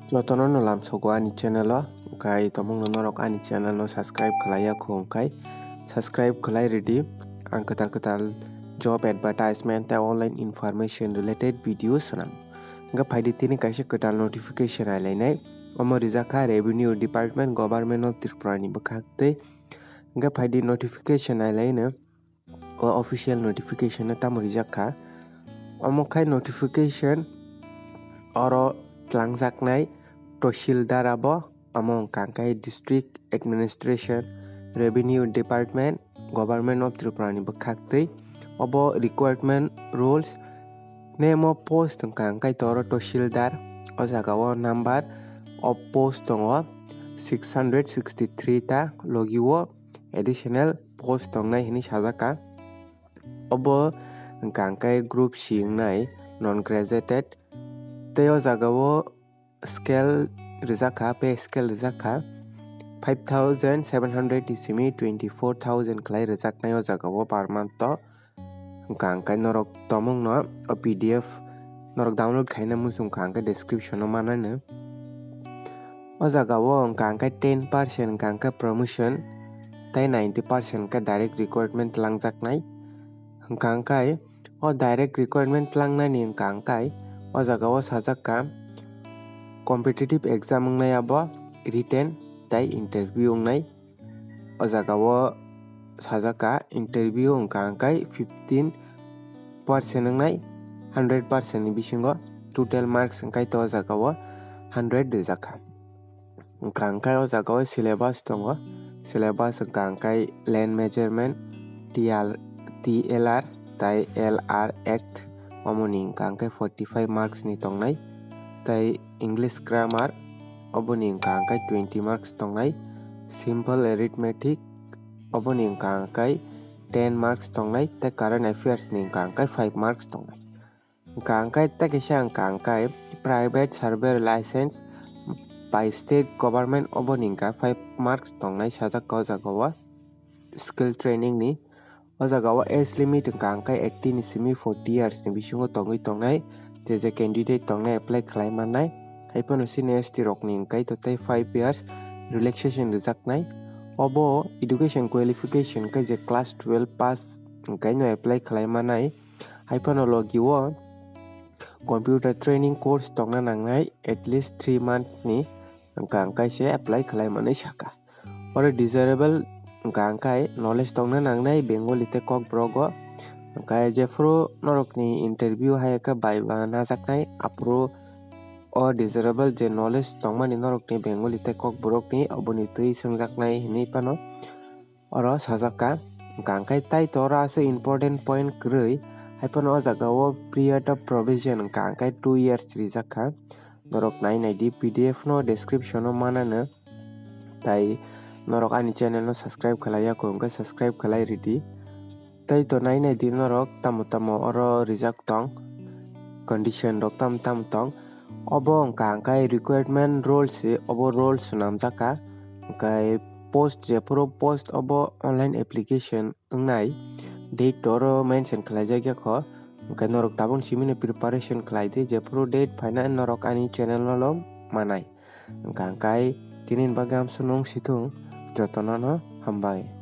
Jotono no lamsogo ani channel o kai tomong no norok ani channel no subscribe khalaya khong kai subscribe khalai ready ang ketal job advertisement ta online information related videos sanam nga phaidi tini kaisa ketal notification alainai omo rijaka revenue department government of Tripura ni bkhakte nga phaidi notification alaina o official notification na tamo rijaka omo khai notification oro tlangjaknai Teshildar among Kangkai District Administration Revenue Department Government of Tripura ni bkhakte obo requirement rules name of post Kangkai toro Teshildar o jagao number of post tongo 663 ta logiwo additional post tongnai hini sajaka obo Kangkai group C nai non graduated teo jagao scale rijaka pay scale rijaka 5,700 isimi 24,000 klai rijaknai o jagao per month to Kangkai norok tomong no o PDF norok download khaina musung Kangkai description o manano o jagao Kangkai 10% Kangkai promotion tai 90% ka direct requirement langjaknai Kangkai o direct requirement langnai ni Kangkai o jagao sajaka competitive exam ngai abo written tai interview ngai o jagao sajaka interview Kangkai 15% ngai 100% ni bisingo total marks ngai to jagao 100 rijaka Kangkai o jagao syllabus tongo syllabus Kangkai land measurement TLR tai LR Act omoni Kangkai 45 marks ni tongnai tai English grammar oboni Kangkai 20 marks tongnai simple arithmetic oboni Kangkai 10 marks tongnai tai current affairs ni Kangkai 5 marks tongnai Kangkai ta kisa Kangkai private surveyor license by state government oboni 5 marks tongnai sajaka o jagao skill training ni o jagao age limit Kangkai 18 isimi 40 years ni bisingo tongui tongnai je candidate tongnai apply khlai manai haipano sine ST rok ni kai to tai 5 years relaxation rijaknai obo education qualification kai je class 12 pass kai no apply khlai manai haipano logiwo computer training course tongna nangnai at least 3 month ni Kangkai se apply khlai manai saka ore desirable Kangkai knowledge tongna nangnai Bengali te kokborok kai jefro norokni interview hayaka baiba najaknai apro o desirable je knowledge tongmani norokni Bengali te kokborokni oboni tui sungjaknai hini pano oro sajaka Kangkai tai tora ase important point krui haipano o jagao period of provision Kangkai 2 years rijaka norok nai di PDF no description no manano tai norok ani channel no subscribe khalaya khongka subscribe khalai ready tai to nai di norok tamo oro rijak tong condition rok tam tong obo Kangkai requirement rules obo rules namjaka kai post je pro post obo online application ngnai date toro mention khlaijak yakho kai norok tabung simini preparation khlaide je pro date phaina norok ani channel no long manai Kangkai tinin bagam sunung situng jotono no hambai